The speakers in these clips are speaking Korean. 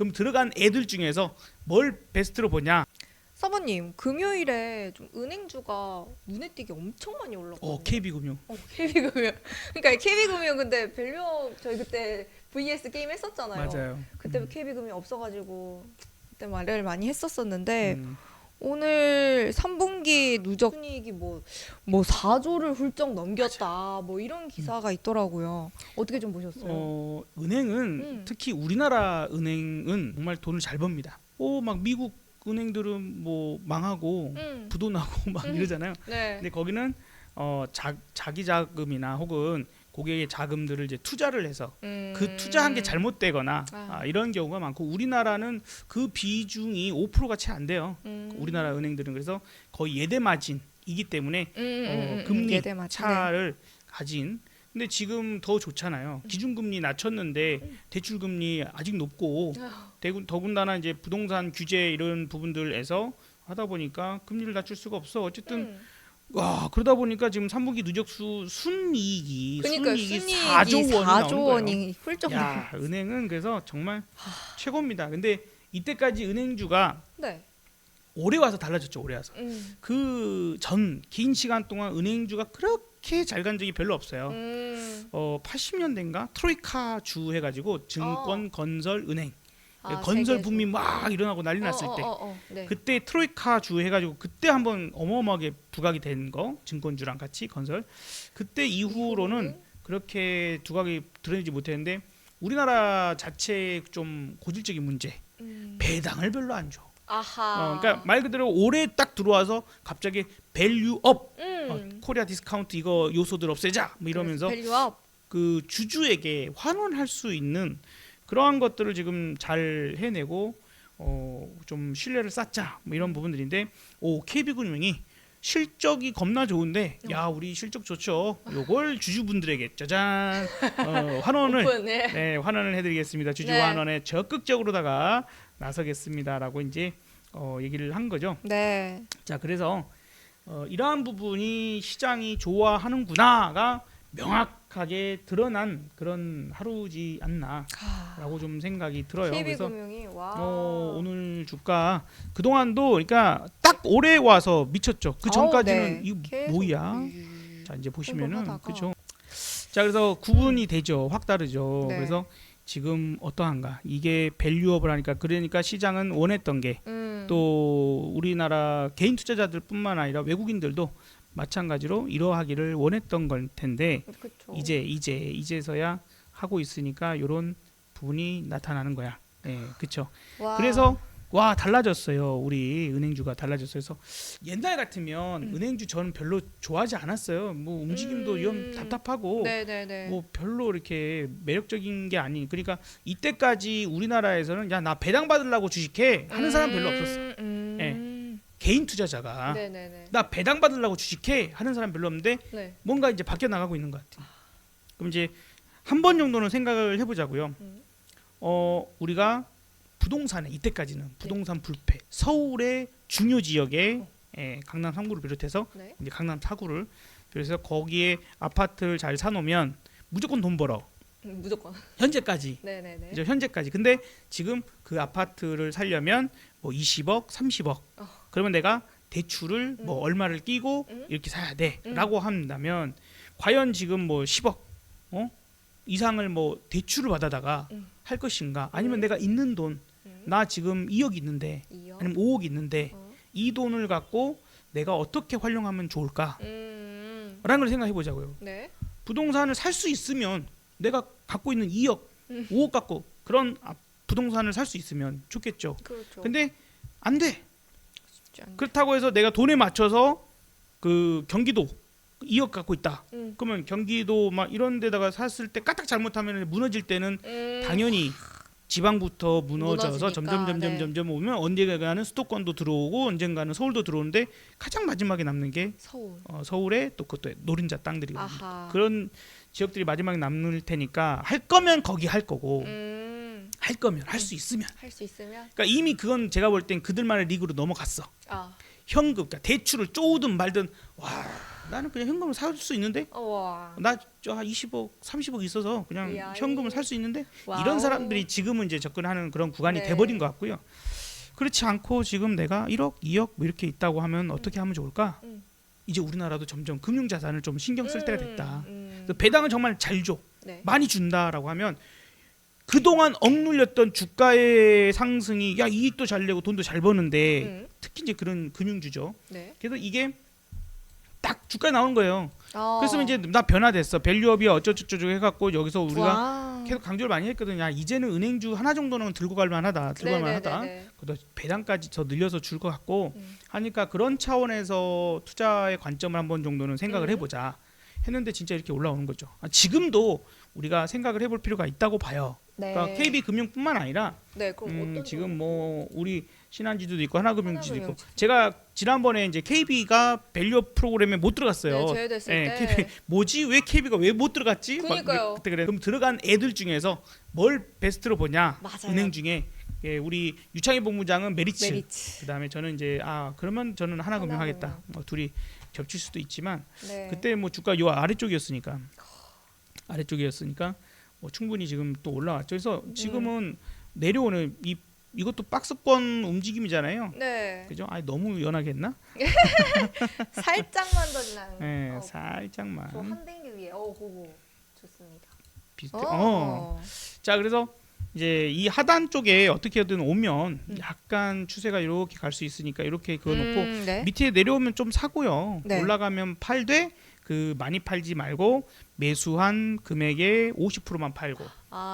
그럼 들어간 애들 중에서 뭘 베스트로 보냐? 사모님, 금요일에 좀 은행주가 눈에 띄게 엄청 많이 올랐거든요. KB금융. KB금융. 그러니까 KB금융 근데 밸류업 저희 그때 VS 게임 했었잖아요. 맞아요. 그때 KB금융 없어가지고 그때 말을 많이 했었었는데 음. 오늘 3분기 누적 순이익이 뭐 4조를 훌쩍 넘겼다. 뭐 이런 기사가 있더라고요. 어떻게 좀 보셨어요? 은행은 특히 우리나라 은행은 정말 돈을 잘 법니다. 막 미국 은행들은 뭐 망하고 부도나고 막 이러잖아요. 네. 근데 거기는 자기 자금이나 혹은 고객의 자금들을 이제 투자를 해서 그 투자한 게 잘못되거나 이런 경우가 많고, 우리나라는 그 비중이 5%가 채 안 돼요. 우리나라 은행들은. 그래서 거의 예대 마진이기 때문에 금리 예대 마진. 차를 가진. 근데 지금 더 좋잖아요. 기준금리 낮췄는데 대출금리 아직 높고, 더군다나 이제 부동산 규제 이런 부분들에서 하다 보니까 금리를 낮출 수가 없어. 어쨌든 그러다 보니까 지금 3분기 누적수 순이익이 그러니까 순이익이 순이익이 4조 원이 나오는 4조 거예요. 원이 훌쩍. 야, 은행은 그래서 정말 최고입니다. 근데 이때까지 은행주가 네. 올해 와서 달라졌죠. 올해 와서. 그 전 긴 시간 동안 은행주가 그렇게 잘 간 적이 별로 없어요. 80년대인가 트로이카 주 해가지고 증권, 건설, 은행, 건설 세계에서. 붐이 막 일어나고 난리 났을 때, 네. 그때 트로이카 주 해가지고 그때 한번 어마어마하게 부각이 된 거, 증권주랑 같이 건설. 그때 이후로는 그렇게 두각이 드러내지 못했는데, 우리나라 자체 좀 고질적인 문제, 배당을 별로 안 줘. 아하. 그러니까 말 그대로 올해 딱 들어와서 갑자기 밸류업, 코리아 디스카운트 이거 요소들 없애자 뭐 이러면서 밸류업. 그 주주에게 환원할 수 있는 그러한 것들을 지금 잘 해내고 좀 신뢰를 쌓자 뭐 이런 부분들인데, KB금융이 실적이 겁나 좋은데, 야 우리 실적 좋죠. 요걸 주주분들에게 짜잔 환원을 오픈, 네. 네, 환원을 해드리겠습니다. 주주 네. 환원에 적극적으로다가 나서겠습니다라고 이제 얘기를 한 거죠. 네. 자, 그래서 이러한 부분이 시장이 좋아하는구나가 명확하게 드러난 그런 하루지 않나라고 좀 생각이 들어요. 그래서 KB금융이 오늘 주가 그동안도 그러니까 딱 올해 와서 미쳤죠. 그 전까지는 네. 이거 계속. 뭐야? 자, 이제 보시면은 하다가. 그죠. 자, 그래서 구분이 되죠. 확 다르죠. 네. 그래서 지금 어떠한가? 이게 밸류업을 하니까, 그러니까 시장은 원했던 게 또 우리나라 개인 투자자들뿐만 아니라 외국인들도 마찬가지로 이러하기를 원했던 걸 텐데, 그쵸. 이제서야 하고 있으니까 이런 부분이 나타나는 거야. 네, 그렇죠. 와. 그래서 달라졌어요. 우리 은행주가 달라졌어요. 그래서 옛날 같으면 은행주 저는 별로 좋아하지 않았어요. 뭐 움직임도 좀 답답하고 네네네. 뭐 별로 이렇게 매력적인 게 아닌. 그러니까 이때까지 우리나라에서는 야 나 배당 받으려고 주식해 하는 사람 별로 없었어. 개인 투자자가 네네네. 나 배당 받으려고 주식해 하는 사람 별로 없는데, 네. 뭔가 이제 바뀌어 나가고 있는 것 같아요. 그럼 이제 한 번 정도는 생각을 해보자고요. 우리가 부동산에 이때까지는 부동산 불패, 서울의 중요 지역에 강남 3구를 비롯해서 네. 이제 강남 4구를 비롯해서 거기에 아파트를 잘 사놓으면 무조건 돈 벌어. 무조건. 현재까지. 네네네. 이제 현재까지. 근데 지금 그 아파트를 살려면 뭐 20억, 30억. 그러면 내가 대출을 뭐 얼마를 끼고 이렇게 사야 돼라고 한다면, 과연 지금 뭐 10억 이상을 뭐 대출을 받아다가 할 것인가? 아니면 내가 있는 돈, 나 지금 2억 있는데, 2억? 아니면 5억 있는데 이 돈을 갖고 내가 어떻게 활용하면 좋을까? 라는 걸 생각해 보자고요. 네. 부동산을 살 수 있으면, 내가 갖고 있는 2억, 5억 갖고 그런 부동산을 살 수 있으면 좋겠죠. 그렇죠. 근데 안 돼. 쉽지 않네. 그렇다고 해서 내가 돈에 맞춰서 그 경기도 2억 갖고 있다. 그러면 경기도 막 이런 데다가 샀을 때 까딱 잘못하면 무너질 때는 당연히 지방부터 무너져서 무너지니까, 점점 오면 언젠가는 수도권도 들어오고 언젠가는 서울도 들어오는데, 가장 마지막에 남는 게 서울. 서울에 또 그것도 노른자 땅들이거든요. 아하. 그런 지역들이 마지막에 남을 테니까, 할 거면 거기 할 거고, 할 거면 할 수 있으면. 할 수 있으면. 그러니까 이미 그건 제가 볼 땐 그들만의 리그로 넘어갔어. 아. 현금, 그러니까 대출을 쪼든 말든, 와 나는 그냥 현금을 살 수 있는데 와. 나 저 20억, 30억 있어서 그냥 이야, 현금을 살 수 있는데 와우. 이런 사람들이 지금은 이제 접근하는 그런 구간이 네. 돼버린 것 같고요. 그렇지 않고 지금 내가 1억, 2억 뭐 이렇게 있다고 하면 어떻게 하면 좋을까? 이제 우리나라도 점점 금융자산을 좀 신경 쓸 때가 됐다. 그래서 배당을 정말 잘 줘, 네. 많이 준다라고 하면 그동안 억눌렸던 주가의 상승이 야 이익도 잘 내고 돈도 잘 버는데 특히 이제 그런 금융주죠. 네. 그래서 이게 딱 주가에 나오는 거예요. 어. 그래서 이제 나 변화됐어. 밸류업이 어쩌고저쩌고 해갖고 여기서 우리가 와. 계속 강조를 많이 했거든요. 야, 이제는 은행주 하나 정도는 들고 갈 만하다. 들고 갈 만하다. 네네네네. 그래도 배당까지 더 늘려서 줄 것 같고 하니까 그런 차원에서 투자의 관점을 한번 정도는 생각을 해보자 했는데 진짜 이렇게 올라오는 거죠. 지금도 우리가 생각을 해볼 필요가 있다고 봐요. 네. 그러니까 KB금융뿐만 아니라 네, 그럼 어떤 지금 뭐 우리 신한지도 있고 하나금융지도 있고 하나금융지. 제가 지난번에 이제 KB가 밸류업 프로그램에 못 들어갔어요. 네, 제외됐을 때. KB 뭐지 왜 KB가 왜 못 들어갔지? 그러니까요. 그때 그래. 그럼 들어간 애들 중에서 뭘 베스트로 보냐? 맞아요. 은행 중에 우리 유창희 본부장은 메리츠. 메리츠. 그다음에 저는 이제 그러면 저는 하나금융 하나금융. 하겠다. 둘이 겹칠 수도 있지만 네. 그때 뭐 주가 요 아래쪽이었으니까 뭐 충분히 지금 또 올라왔죠. 그래서 지금은 내려오는 이것도 박스권 움직임이잖아요. 네. 그죠? 너무 연하게 했나? 살짝만 더 지나는. 네, 살짝만 저한 댕기 위에. 그거 좋습니다. 비슷해. 어. 자, 그래서 이제 이 하단 쪽에 어떻게든 오면 약간 추세가 이렇게 갈 수 있으니까 이렇게 그어놓고 네. 밑에 내려오면 좀 사고요. 네. 올라가면 팔되 많이 팔지 말고 매수한 금액의 50%만 팔고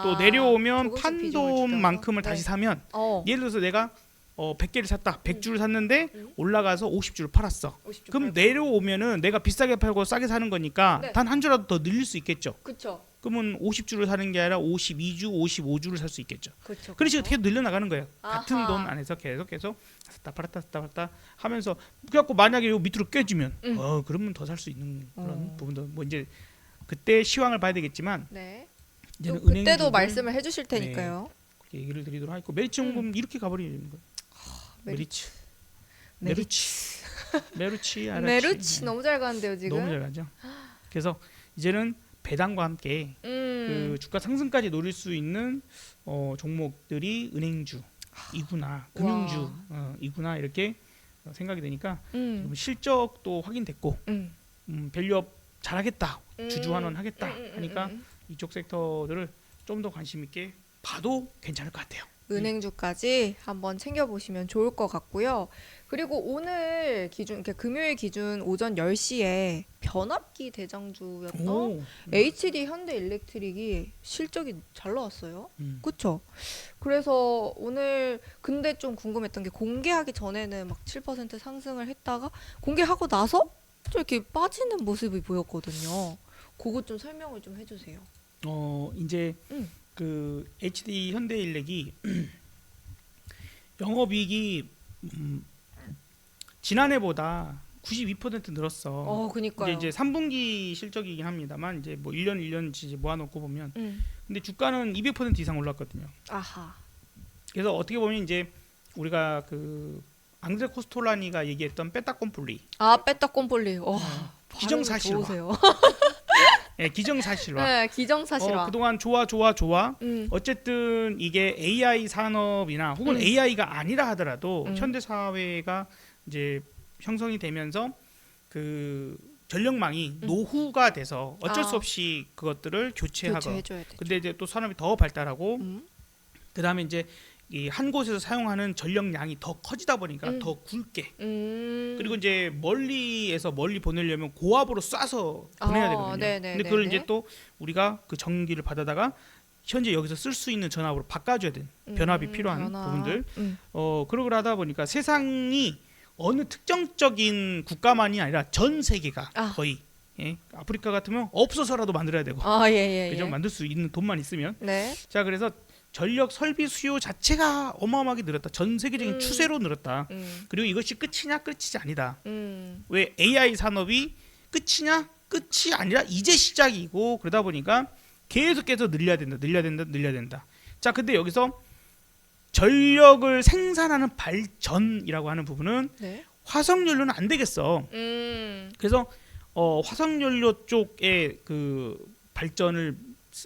또 내려오면 조금씩 판 비중을 돈만큼을 줄여서. 다시 네. 사면 예를 들어서 내가 100개를 샀다. 100주를 샀는데 올라가서 50주를 팔았어. 50주 그럼 팔고. 내려오면은 내가 비싸게 팔고 싸게 사는 거니까 네. 단 한 주라도 더 늘릴 수 있겠죠. 그쵸. 그러면 50주를 사는 게 아니라 52주, 55주를 살 수 있겠죠. 그쵸. 그런 식으로 계속 늘려 나가는 거예요. 아하. 같은 돈 안에서 계속 샀다 팔았다 하면서 그래갖고 만약에 요 밑으로 깨지면 그러면 더 살 수 있는 그런 부분도 뭐 이제 그때 시황을 봐야 되겠지만 네. 이제는 또 그때도 은행주는 말씀을 해주실 테니까요. 그렇게 얘기를 드리도록 하고 메리츠연금 이렇게 가버리는 거예요. 메리츠. 메루치 알았지. 메루치 너무 잘 가는데요 지금. 너무 잘 가죠. 그래서 이제는 배당과 함께 그 주가 상승까지 노릴 수 있는 종목들이 은행주 이구나 금융주 이구나 이렇게 생각이 되니까 실적도 확인됐고 밸류업 잘하겠다 주주환원 하겠다 하니까 이쪽 섹터들을 좀 더 관심 있게 봐도 괜찮을 것 같아요. 은행주까지 한번 챙겨보시면 좋을 것 같고요. 그리고 오늘 기준, 금요일 기준 오전 10시에 변압기 대장주였던 오. HD 현대일렉트릭이 실적이 잘 나왔어요. 그렇죠? 그래서 오늘 근데 좀 궁금했던 게 공개하기 전에는 막 7% 상승을 했다가 공개하고 나서 좀 이렇게 빠지는 모습이 보였거든요. 그거 좀 설명을 좀 해주세요. 이제 그 HD 현대일렉이 영업이익이 지난해보다 92% 늘었어. 그니까요. 이제 3분기 실적이긴 합니다만 이제 뭐 1년 이제 모아놓고 보면 근데 주가는 200% 이상 올랐거든요. 아하. 그래서 어떻게 보면 이제 우리가 그 앙드레 코스톨라니가 얘기했던 빼따꼼폴리 빼따꼼폴리. 기정사실화. 좋으세요. 네, 기정사실화. 네, 기정사실화. 그동안 좋아. 어쨌든 이게 AI 산업이나 혹은 AI가 아니라 하더라도 현대 사회가 이제 형성이 되면서 그 전력망이 노후가 돼서 어쩔 수 없이 그것들을 교체하고. 교체해줘야 돼. 근데 이제 또 산업이 더 발달하고 그다음에 이제 이 한 곳에서 사용하는 전력량이 더 커지다 보니까 더 굵게 그리고 이제 멀리에서 멀리 보내려면 고압으로 쏴서 보내야 되거든요. 근데 그걸 이제 또 우리가 그 전기를 받아다가 현재 여기서 쓸 수 있는 전압으로 바꿔줘야 되는 변압이 필요한 부분들. 그러고 하다 보니까 세상이 어느 특정적인 국가만이 아니라 전 세계가 거의 아프리카 같으면 없어서라도 만들어야 되고 그죠? 만들 수 있는 돈만 있으면. 자, 그래서 전력 설비 수요 자체가 어마어마하게 늘었다. 전 세계적인 추세로 늘었다. 그리고 이것이 끝이냐? 끝이지 아니다. 왜 AI 산업이 끝이냐? 끝이 아니라 이제 시작이고 그러다 보니까 계속해서 늘려야 된다. 자, 근데 여기서 전력을 생산하는 발전이라고 하는 부분은 화석연료는 안 되겠어. 그래서 화석연료 쪽의 그 발전을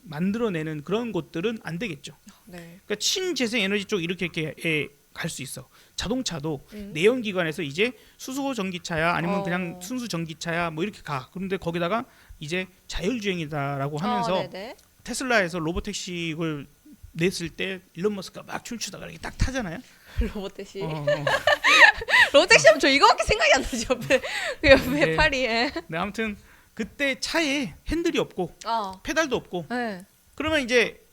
만들어내는 그런 곳들은 안 되겠죠. 네. 그러니까 친재생 에너지 쪽 이렇게 갈 수 있어. 자동차도 음. 내연기관에서 이제 수소 전기차야 아니면 그냥 어. 순수 전기차야 뭐 이렇게 가. 그런데 거기다가 이제 자율주행이다라고 하면서 네네. 테슬라에서 로보택시 이걸 냈을 때 일론 머스크가 막 춤추다가 이렇게 딱 타잖아요. 로봇택시. 어. 로봇택시 하면 저 이거밖에 생각이 안 나죠. 옆에 그 옆에 네. 파리에. 네, 아무튼 그때 차에 핸들이 없고 페달도 없고 네. 그러면 이제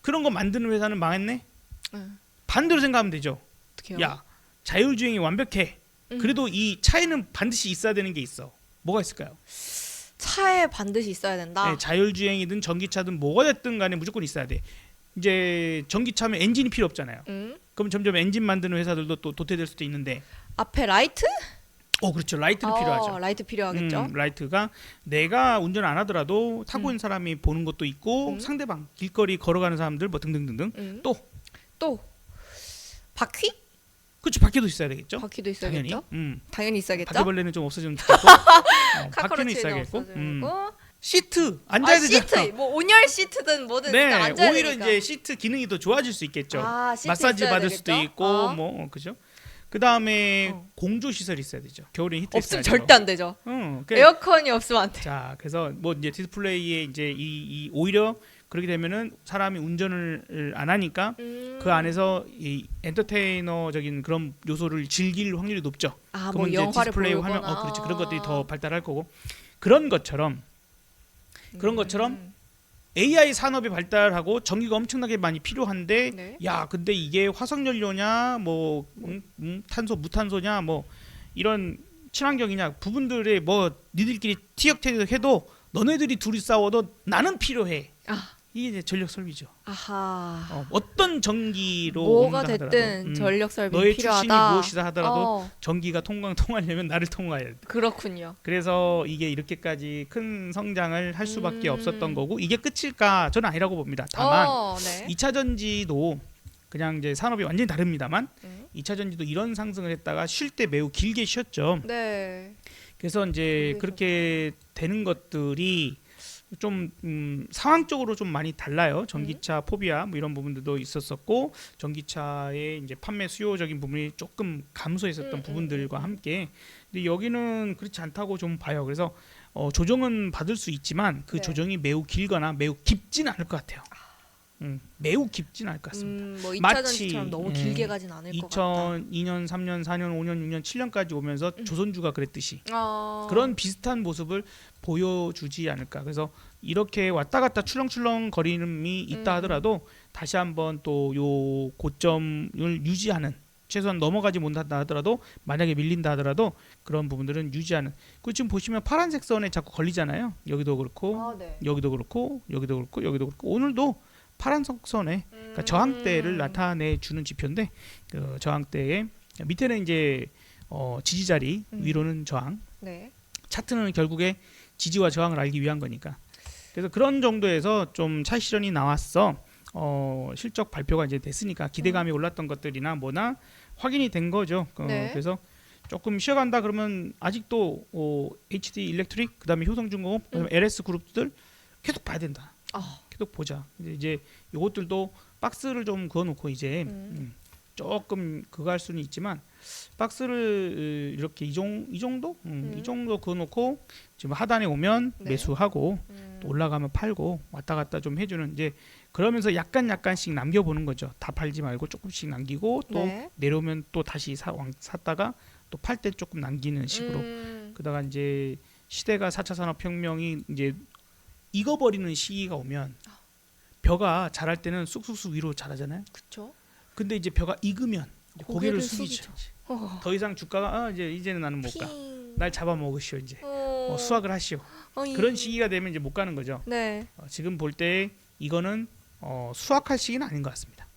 그런 거 만드는 회사는 망했네. 네. 반대로 생각하면 되죠. 어떻게요? 야, 자율주행이 완벽해. 그래도 이 차에는 반드시 있어야 되는 게 있어. 뭐가 있을까요? 차에 반드시 있어야 된다. 네, 자율주행이든 전기차든 뭐가 됐든 간에 무조건 있어야 돼. 이제 전기차면 엔진이 필요 없잖아요. 그럼 점점 엔진 만드는 회사들도 또 도태될 수도 있는데. 앞에 라이트? 그렇죠. 라이트는 필요하죠. 라이트 필요하겠죠. 라이트가 내가 운전 안 하더라도 타고 있는 사람이 보는 것도 있고 상대방 길거리 걸어가는 사람들 뭐 등등등등. 또 바퀴? 그렇죠. 바퀴도 있어야 되겠죠. 바퀴도 있어야겠죠. 당연히 있어야겠죠. 바퀴벌레는 좀 없어지면 좋겠고 바퀴는 있어야겠고 시트 앉아야 되잖아. 시트 뭐 온열 시트든 뭐든 네, 앉아야 오히려 되니까. 이제 시트 기능이 더 좋아질 수 있겠죠. 시트 마사지 있어야 받을 되겠죠? 수도 있고 뭐 그죠. 그 다음에 공조 시설이 있어야 되죠. 겨울에 히트 없으면 절대 안 되죠. 그러니까 에어컨이 없으면 안 돼. 자, 그래서 뭐 이제 디스플레이에 이제 이 오히려 그렇게 되면은 사람이 운전을 안 하니까 그 안에서 이 엔터테이너적인 그런 요소를 즐길 확률이 높죠. 뭐 그러면 이제 영화를 디스플레이 보거나. 화면, 그렇지 그런 것들이 더 발달할 거고 그런 것처럼 AI 산업이 발달하고 전기가 엄청나게 많이 필요한데 네. 야 근데 이게 화석연료냐 뭐 탄소 무탄소냐 뭐 이런 친환경이냐 부분들에 뭐 니들끼리 티격태격해도 너네들이 둘이 싸워도 나는 필요해. 이게 이제 전력 설비죠. 아하. 어떤 전기로 뭐가 온다 됐든 하더라도, 전력 설비 너의 필요하다. 출신이 무엇이다 하더라도 전기가 통하려면 나를 통과해야 돼. 그렇군요. 그래서 이게 이렇게까지 큰 성장을 할 수밖에 없었던 거고 이게 끝일까? 저는 아니라고 봅니다. 다만 네. 2차 전지도 그냥 이제 산업이 완전히 다릅니다만 2차 전지도 이런 상승을 했다가 쉴 때 매우 길게 쉬었죠. 네. 그래서 이제 그렇게 되는 것들이 좀 상황적으로 좀 많이 달라요. 전기차 포비아 뭐 이런 부분들도 있었었고 전기차의 이제 판매 수요적인 부분이 조금 감소했었던 부분들과 함께 근데 여기는 그렇지 않다고 좀 봐요. 그래서 조정은 받을 수 있지만 그 조정이 매우 길거나 매우 깊지는 않을 것 같아요. 매우 깊지는 않을 것 같습니다. 뭐 2차 마치, 전지처럼 너무 길게 가진 않을 것 같다. 2002년, 3년, 4년, 5년, 6년, 7년까지 오면서 조선주가 그랬듯이 그런 비슷한 모습을 보여주지 않을까. 그래서 이렇게 왔다 갔다 출렁출렁 거림이 있다 하더라도 다시 한번 또 요 고점을 유지하는 최소한 넘어가지 못한다 하더라도 만약에 밀린다 하더라도 그런 부분들은 유지하는. 그 지금 보시면 파란색 선에 자꾸 걸리잖아요. 여기도 그렇고 네. 여기도 그렇고 여기도 그렇고 여기도 그렇고 오늘도 파란색 선에 그러니까 저항대를 나타내 주는 지표인데 그 저항대의 밑에는 이제 지지 자리 위로는 저항. 네. 차트는 결국에 지지와 저항을 알기 위한 거니까. 그래서 그런 정도에서 좀 차익 실현이 나왔어. 실적 발표가 이제 됐으니까 기대감이 올랐던 것들이나 뭐나 확인이 된 거죠. 네. 그래서 조금 쉬어간다 그러면 아직도 HD 일렉트릭 그다음에 효성중공업 그다음에 LS 그룹들 계속 봐야 된다. 계속 보자. 이제 이것들도 박스를 좀 그어놓고 이제 조금 그거 할 수는 있지만 박스를 이렇게 이 정도 이 정도 그어놓고 지금 하단에 오면 매수하고 또 올라가면 팔고 왔다 갔다 좀 해주는 이제 그러면서 약간씩 남겨보는 거죠. 다 팔지 말고 조금씩 남기고 또 내려오면 또 다시 샀다가 또 팔 때 조금 남기는 식으로 그러다가 이제 시대가 4차 산업혁명이 이제 익어버리는 시기가 오면 벼가 자랄 때는 쑥쑥쑥 위로 자라잖아요. 그렇죠. 근데 이제 벼가 익으면 이제 고개를 숙이죠. 숙이죠. 더 이상 주가가 이제는 나는 못 가. 날 잡아먹으시오 이제. 수확을 하시오. 그런 시기가 되면 이제 못 가는 거죠. 네. 지금 볼 때 이거는 수확할 시기는 아닌 것 같습니다.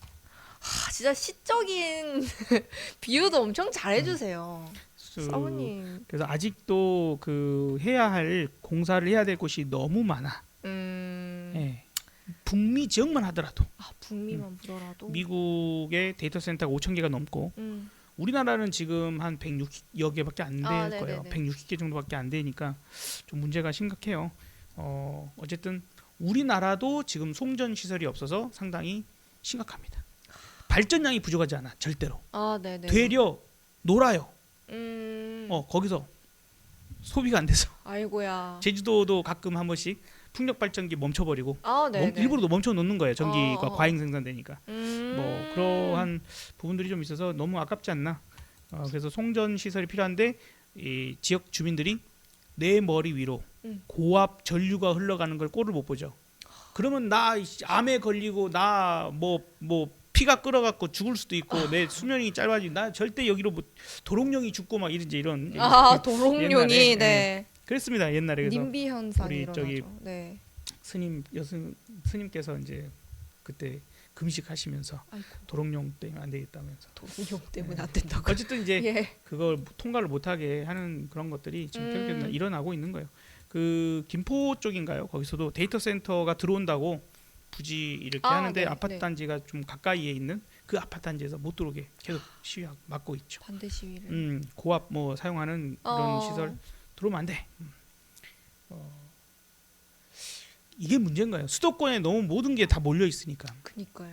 진짜 시적인 비유도 엄청 잘해주세요. 사모님. 그래서 아직도 그 해야 할 공사를 해야 될 곳이 너무 많아. 예. 북미 지역만 하더라도 북미만 보더라도 미국의 데이터 센터가 5,000개가 넘고 우리나라는 지금 한 160여 개밖에 안 될 아, 거예요. 네네네. 160개 정도밖에 안 되니까 좀 문제가 심각해요. 어쨌든 우리나라도 지금 송전 시설이 없어서 상당히 심각합니다. 발전량이 부족하지 않아 절대로. 아, 네네. 되려 놀아요. 음. 거기서 소비가 안 돼서 아이고야. 제주도도 가끔 한 번씩 풍력 발전기 멈춰버리고 아, 네네. 일부러 멈춰 놓는 거예요. 전기가 어. 과잉 생산되니까. 뭐 그러한 부분들이 좀 있어서 너무 아깝지 않나. 그래서 송전 시설이 필요한데 이 지역 주민들이 내 머리 위로 고압 전류가 흘러가는 걸 꼴을 못 보죠. 그러면 나 암에 걸리고 나 뭐 피가 끓어갖고 죽을 수도 있고 내 수명이 짧아지고 나 절대 여기로 뭐 도롱뇽이 죽고 막 이런 아, 도롱뇽이 옛날에, 네. 그랬습니다. 옛날에. 그래서 님비 현상이 우리 일어나죠. 저기 네. 스님께서 이제 그때 금식하시면서 아이고. 도롱뇽 때문에 안 되겠다면서. 도롱뇽 때문에 안 된다고. 어쨌든 이제 예. 그걸 통과를 못하게 하는 그런 것들이 지금 계속 일어나고 있는 거예요. 그 김포 쪽인가요? 거기서도 데이터 센터가 들어온다고 굳이 이렇게 하는데 네, 아파트 네. 단지가 좀 가까이에 있는 그 아파트 단지에서 못 들어오게 계속 시위 막고 있죠. 반대 시위를. 고압 뭐 사용하는 이런 시설 들어오면 안 돼. 이게 문제인가요? 수도권에 너무 모든 게 다 몰려 있으니까. 그니까요.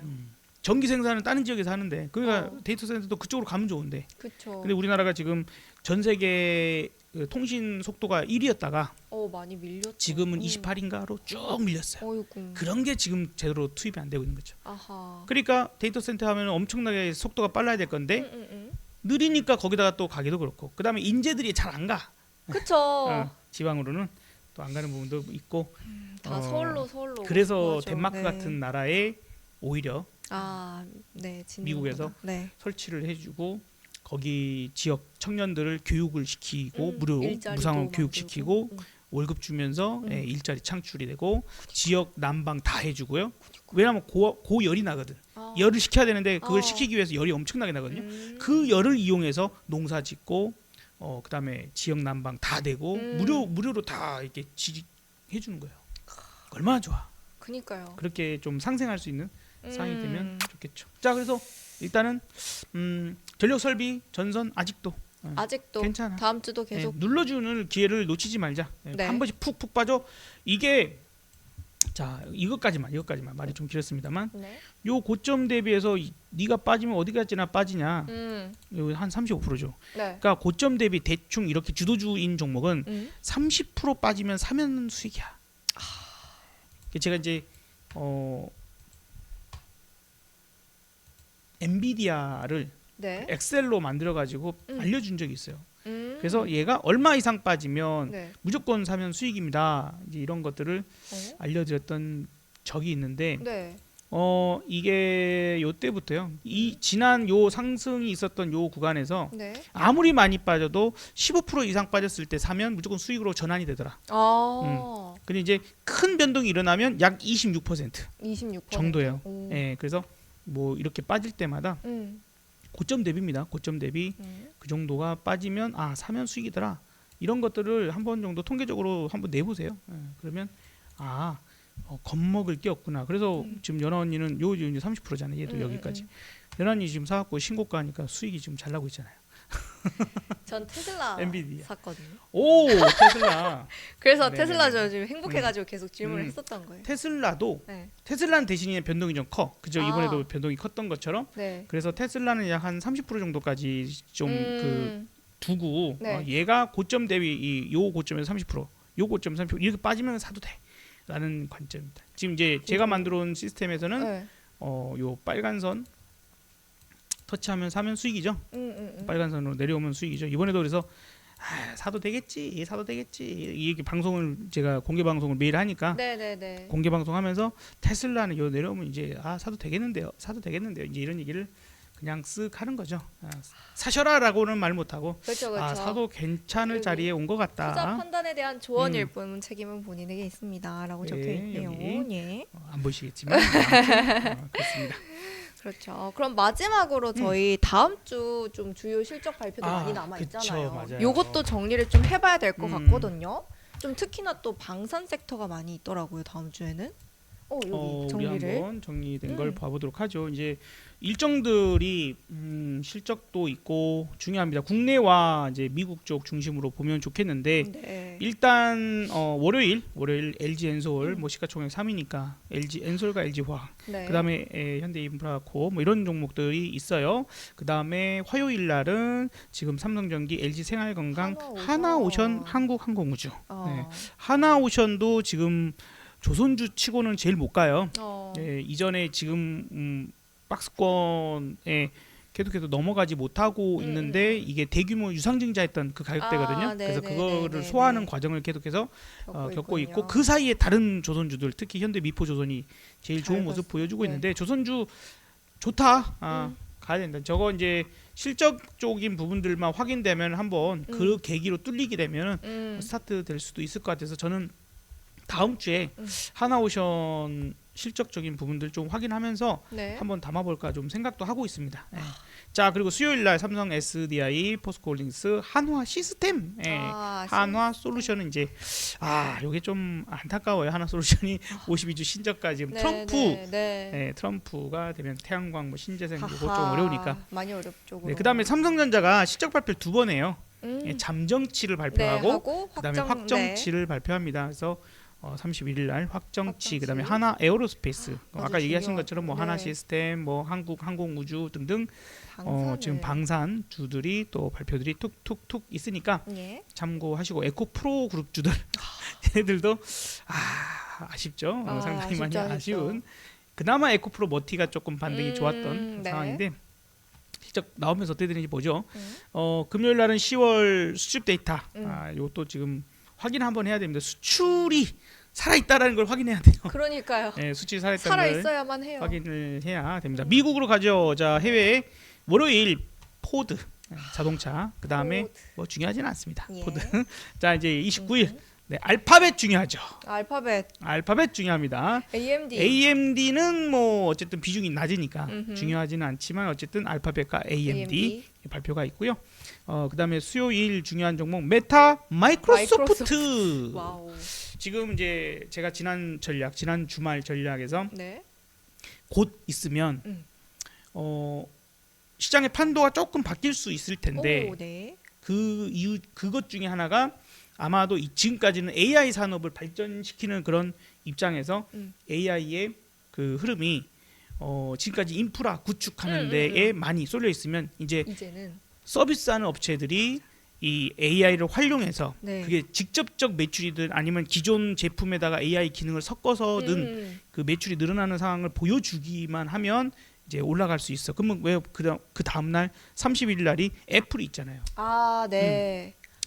전기 생산은 다른 지역에서 하는데 그러니까 어. 데이터 센터도 그쪽으로 가면 좋은데. 그렇죠. 근데 우리나라가 지금 전 세계 그 통신 속도가 1위였다가 많이 밀렸죠. 지금은 28인가로 쭉 밀렸어요. 어이구. 그런 게 지금 제대로 투입이 안 되고 있는 거죠. 아하. 그러니까 데이터 센터 하면 엄청나게 속도가 빨라야 될 건데 응. 느리니까 거기다가 또 가기도 그렇고 그다음에 인재들이 잘 안 가. 그쵸. 지방으로는 또 안 가는 부분도 있고 다 서울로 그래서 맞아. 덴마크 네. 같은 나라에 오히려 네, 미국에서 네. 설치를 해주고 거기 지역 청년들을 교육을 시키고 무료 일자리도 무상원 교육 만들고. 시키고 월급 주면서 일자리 창출이 되고 지역 난방 다 해주고요. 왜냐하면 고열이 나거든. 열을 식혀야 되는데 그걸 식히기 위해서 열이 엄청나게 나거든요. 그 열을 이용해서 농사 짓고 그다음에 지역 난방 다 되고 무료로 다 이렇게 해주는 거예요. 얼마나 좋아. 그니까요. 그렇게 좀 상생할 수 있는 상황이 되면 좋겠죠. 자, 그래서 일단은 전력 설비 전선 아직도 아직도 괜찮아. 다음 주도 계속 눌러주는 기회를 놓치지 말자. 네. 한 번씩 푹푹 빠져. 이게 자 이것까지만 말이 좀 길었습니다만 네. 요 고점 대비해서 네가 빠지면 어디까지나 빠지냐. 요 한 35%죠. 네. 그러니까 고점 대비 대충 이렇게 주도주인 종목은 30% 빠지면 사면 수익이야. 제가 이제 엔비디아를 네. 엑셀로 만들어 가지고 알려준 적이 있어요. 음. 그래서 얘가 얼마 이상 빠지면 네. 무조건 사면 수익입니다. 이제 이런 것들을 알려드렸던 적이 있는데 네. 이게 요 때부터요. 이 지난 요 상승이 있었던 요 구간에서 네. 아무리 많이 빠져도 15% 이상 빠졌을 때 사면 무조건 수익으로 전환이 되더라. 근데 이제 큰 변동이 일어나면 약 26% 26% 정도예요. 오. 예, 그래서 뭐 이렇게 빠질 때마다 고점 대비입니다. 고점 대비 그 정도가 빠지면 사면 수익이더라. 이런 것들을 한 번 정도 통계적으로 한번 내보세요. 예, 그러면 겁먹을 게 없구나. 그래서 지금 연아 언니는 요 이제 30%잖아요. 얘도 여기까지. 연아 언니 지금 사갖고 신고가니까 수익이 지금 잘 나고 있잖아요. 전 테슬라 엔비디아. 샀거든요. 오, 테슬라. 그래서 네네네. 테슬라 저 지금 행복해가지고 계속 질문을 했었던 거예요. 테슬라도 네. 테슬라는 대신에 변동이 좀 커. 그죠? 이번에도 변동이 컸던 것처럼. 네. 그래서 테슬라는 약 한 30% 정도까지 좀 그 두고 네. 얘가 고점 대비 요 고점에서 30%, 요 고점 30% 이렇게 빠지면 사도 돼라는 관점입니다. 지금 이제 제가 만들어 온 시스템에서는 네. 요 빨간 선 터치하면 사면 수익이죠. 빨간 선으로 내려오면 수익이죠. 이번에도 그래서 사도 되겠지 이 얘기 방송을 제가 공개 방송을 매일 하니까 네네네. 공개 방송하면서 테슬라는 요 내려오면 이제 사도 되겠는데요 이제 이런 얘기를 그냥 쓱 하는 거죠. 사셔라라고는 말 못하고 그렇죠. 사도 괜찮을 자리에 온 것 같다. 투자 판단에 대한 조언일 뿐 책임은 본인에게 있습니다라고 적혀 있네요. 여기. 예. 안 보이시겠지만 그렇습니다. 그렇죠. 그럼 마지막으로 저희 다음 주 좀 주요 실적 발표도 많이 남아 그쵸, 있잖아요. 맞아요. 요것도 정리를 좀 해봐야 될 것 같거든요. 좀 특히나 또 방산 섹터가 많이 있더라고요. 다음 주에는. 여기 우리 정리를. 한번 정리된 걸 봐보도록 하죠. 이제 일정들이 실적도 있고 중요합니다. 국내와 이제 미국 쪽 중심으로 보면 좋겠는데 네. 일단 월요일 LG 엔솔 뭐 시가총액 3위니까 LG 엔솔과 LG 화학 네. 그다음에 현대인프라코 뭐 이런 종목들이 있어요. 그다음에 화요일 날은 지금 삼성전기, LG 생활건강, 하나오션, 한국항공우주. 네. 하나오션도 지금 조선주 치고는 제일 못 가요. 네, 이전에 지금 박스권에 계속해서 넘어가지 못하고 있는데 이게 대규모 유상증자했던 그 가격대거든요. 그래서 그거를 소화하는 과정을 계속해서 겪고 있고 그 사이에 다른 조선주들 특히 현대미포조선이 제일 좋은 모습 보여주고 있는데 조선주 좋다. 가야 된다. 저거 이제 실적 쪽인 부분들만 확인되면 한번 그 계기로 뚫리게 되면 스타트 될 수도 있을 것 같아서 저는 다음 주에 하나오션 실적적인 부분들 좀 확인하면서 네. 한번 담아볼까 좀 생각도 하고 있습니다. 네. 자 그리고 수요일날 삼성 SDI, 포스코홀딩스, 한화 시스템, 한화 솔루션은 이제 요게 좀 안타까워요. 한화 솔루션이 52주 신저가 지금 트럼프가 되면 태양광, 뭐 신재생 이거 좀 어려우니까 많이 어렵죠. 네, 그다음에 삼성전자가 실적 발표 두 번 해요. 잠정치를 발표하고 그다음에 확정치를 발표합니다. 그래서 31일 날 확정치 그다음에 하나 에어로스페이스 아까 얘기하신 것처럼 뭐 하나 시스템 뭐 한국 항공우주 등등 지금 방산 주들이 또 발표들이 툭툭툭 있으니까 참고하시고 에코프로 그룹 주들 얘네들도 아쉽죠. 상당히 많이 아쉬운 그나마 에코프로 머티가 조금 반등이 좋았던 상황인데 실적 나오면서 어떻게 되는지 보죠. 금요일 날은 10월 수출 데이터 이것도 지금 확인 한번 해야 됩니다. 수출이 살아있다라는 걸 확인해야 돼요. 그러니까요. 네, 수출이 살아있다는 있어야만 해요. 확인을 해야 됩니다. 미국으로 가죠. 자 해외 월요일 포드 자동차 그 다음에 뭐 중요하지는 않습니다. 포드. 자 이제 29일 네, 알파벳 중요하죠. 알파벳 중요합니다. AMD는 뭐 어쨌든 비중이 낮으니까 중요하지는 않지만 어쨌든 알파벳과 AMD 발표가 있고요. 그다음에 수요일 중요한 종목 메타 마이크로소프트. 와우. 지금 이제 제가 지난 주말 전략에서 곧 있으면 시장의 판도가 조금 바뀔 수 있을 텐데 그 이유 그것 중에 하나가 아마도 지금까지는 AI 산업을 발전시키는 그런 입장에서 AI의 그 흐름이 지금까지 인프라 구축하는 데에 많이 쏠려 있으면 이제는 서비스하는 업체들이 이 AI를 활용해서 그게 직접적 매출이든 아니면 기존 제품에다가 AI 기능을 섞어서든 그 매출이 늘어나는 상황을 보여주기만 하면 이제 올라갈 수 있어. 그러면 왜 그 다음 날 31일 날이 애플이 있잖아요.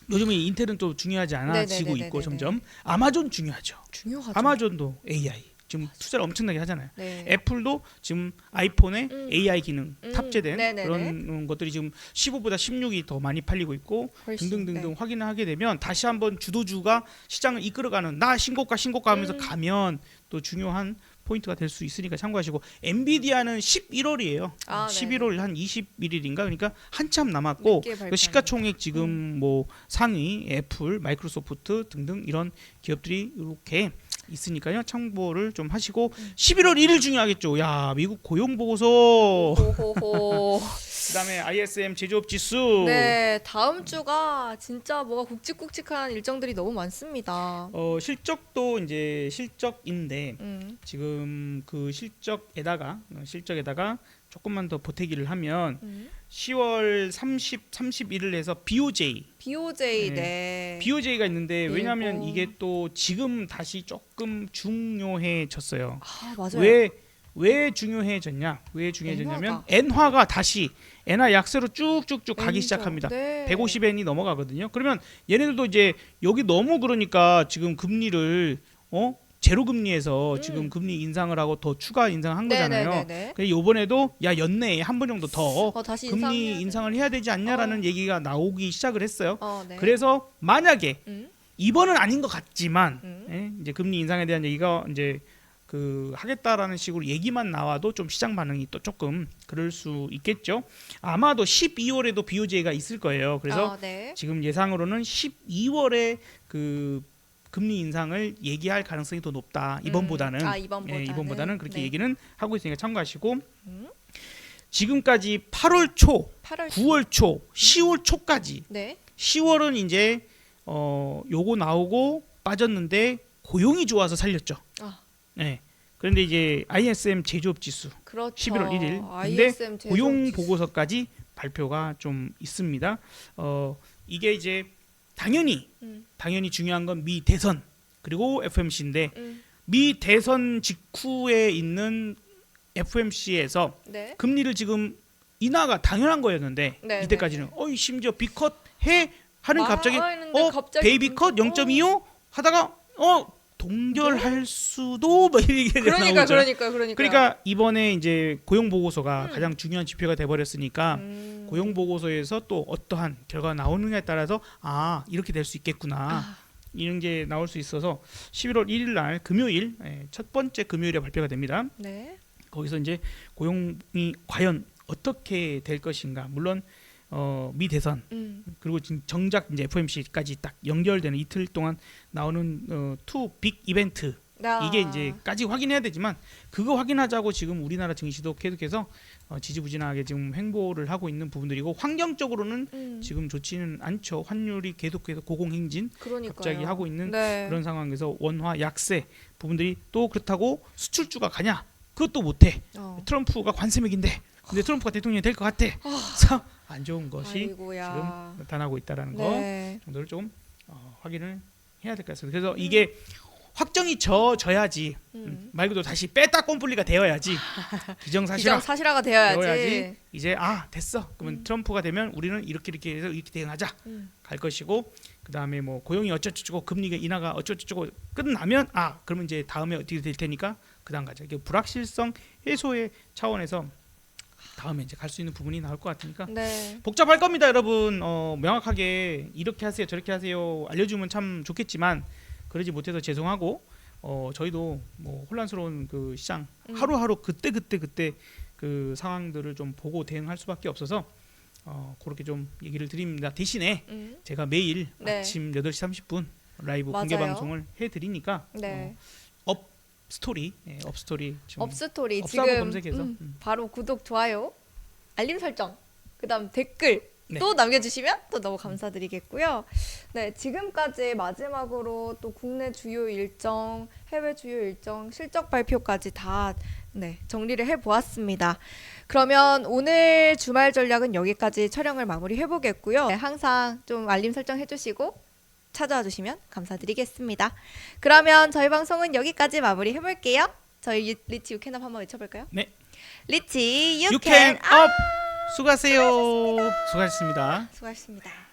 요즘에 인텔은 또 중요하지 않아지고 있고 점점 점점 중요하죠. 아마존도 AI 지금 투자를 엄청나게 하잖아요. 애플도 지금 아이폰에 AI 기능 탑재된 그런 것들이 지금 15보다 16이 더 많이 팔리고 있고 등등등등 확인을 하게 되면 다시 한번 주도주가 시장을 이끌어가는 나 신고가 하면서 가면 또 중요한 포인트가 될 수 있으니까 참고하시고 엔비디아는 11월이에요. 11월 한 21일인가 그러니까 한참 남았고 그 시가총액 지금 뭐 상위 애플, 마이크로소프트 등등 이런 기업들이 이렇게 있으니까요. 참고를 좀 하시고 11월 1일 중요하겠죠. 야 미국 고용 보고서. 그다음에 ISM 제조업 지수. 네, 다음 주가 진짜 뭐가 굵직굵직한 일정들이 너무 많습니다. 실적도 이제 실적인데 지금 그 실적에다가 조금만 더 보태기를 하면 10월 31일에서 BOJ가 있는데 왜냐하면 이게 또 지금 다시 조금 중요해졌어요. 맞아요. 왜 중요해졌냐면 엔화가 다시 엔화 약세로 쭉쭉쭉 가기 시작합니다. 150엔이 넘어가거든요. 그러면 얘네들도 이제 여기 너무 그러니까 지금 금리를 제로 금리에서 지금 금리 인상을 하고 더 추가 인상한 거잖아요. 그래서 이번에도 연내에 한 번 정도 더 다시 금리 인상을 해야 되지 않냐라는 얘기가 나오기 시작을 했어요. 그래서 만약에 이번은 아닌 것 같지만 이제 금리 인상에 대한 얘기가 이제 그 하겠다라는 식으로 얘기만 나와도 좀 시장 반응이 또 조금 그럴 수 있겠죠. 아마도 12월에도 BOJ가 있을 거예요. 그래서 지금 예상으로는 12월에 그 금리 인상을 얘기할 가능성이 더 높다. 이번보다는 이번보다는 그렇게 얘기는 하고 있으니까 참고하시고 지금까지 8월 초, 8월 9월 초, 10월 초까지. 네. 10월은 이제 요거 나오고 빠졌는데 고용이 좋아서 살렸죠. 아. 네. 그런데 이제 ISM 제조업 지수 그렇죠. 11월 1일. 근데 ISM 제조업 고용 지수. 보고서까지 발표가 좀 있습니다. 이게 이제 당연히 중요한 건 미 대선 그리고 FMC인데 미 대선 직후에 있는 FMC에서 네. 금리를 지금 인하가 당연한 거였는데 네, 이때까지는 심지어 B컷 해 하는 갑자기 했는데 갑자기 '베이비컷 0.25 하다가 동결할 수도 뭐 이런 얘기가 나오죠. 그러니까 이번에 이제 고용 보고서가 가장 중요한 지표가 돼 버렸으니까 고용 보고서에서 또 어떠한 결과가 나오느냐에 따라서 이렇게 될 수 있겠구나. 이런 게 나올 수 있어서 11월 1일 날 금요일 첫 번째 금요일에 발표가 됩니다. 네. 거기서 이제 고용이 과연 어떻게 될 것인가. 물론 미 대선 그리고 지금 정작 이제 FMC까지 딱 연결되는 이틀 동안 나오는 투 빅 이벤트 이게 이제까지 확인해야 되지만 그거 확인하자고 지금 우리나라 증시도 계속해서 지지부진하게 지금 횡보를 하고 있는 부분들이고 환경적으로는 지금 좋지는 않죠. 환율이 계속해서 고공행진 갑자기 하고 있는 그런 상황에서 원화 약세 부분들이 또 그렇다고 수출주가 가냐 그것도 못해. 트럼프가 관세 맥인데 근데 트럼프가 대통령이 될 것 같아. 그래서 안 좋은 것이 지금 나타나고 있다라는 거 정도를 좀 확인을 해야 될 것 같습니다. 그래서 이게 확정이 져야지 말 그대로 다시 빼다 꼼플리가 되어야지 기정사실화가 되어야지 이제 됐어. 그러면 트럼프가 되면 우리는 이렇게 해서 이렇게 대응하자 갈 것이고 그 다음에 뭐 고용이 어쩌고저쩌고 금리가 인하가 어쩌고저쩌고 끝나면 그러면 이제 다음에 어떻게 될 테니까 그 다음 가자. 이게 불확실성 해소의 차원에서 다음에 이제 갈 수 있는 부분이 나올 것 같으니까 복잡할 겁니다, 여러분. 명확하게 이렇게 하세요, 저렇게 하세요 알려주면 참 좋겠지만 그러지 못해서 죄송하고 저희도 뭐 혼란스러운 그 시장 하루하루 그때 그 상황들을 좀 보고 대응할 수밖에 없어서 그렇게 좀 얘기를 드립니다. 대신에 제가 매일 아침 8시 30분 라이브 공개 방송을 해드리니까 업스토리 업스토리 업사고 지금 검색해서 바로 구독, 좋아요, 알림 설정, 그다음 댓글 또 남겨주시면 또 너무 감사드리겠고요. 네, 지금까지 마지막으로 또 국내 주요 일정, 해외 주요 일정, 실적 발표까지 다 정리를 해보았습니다. 그러면 오늘 주말 전략은 여기까지 촬영을 마무리해보겠고요. 항상 좀 알림 설정 해주시고 찾아와 주시면 감사드리겠습니다. 그러면 저희 방송은 여기까지 마무리해볼게요. 저희 리치 유캔업 한번 외쳐볼까요? 네. 리치 유캔업 유캔업 수고하세요. 수고하셨습니다. 수고하셨습니다.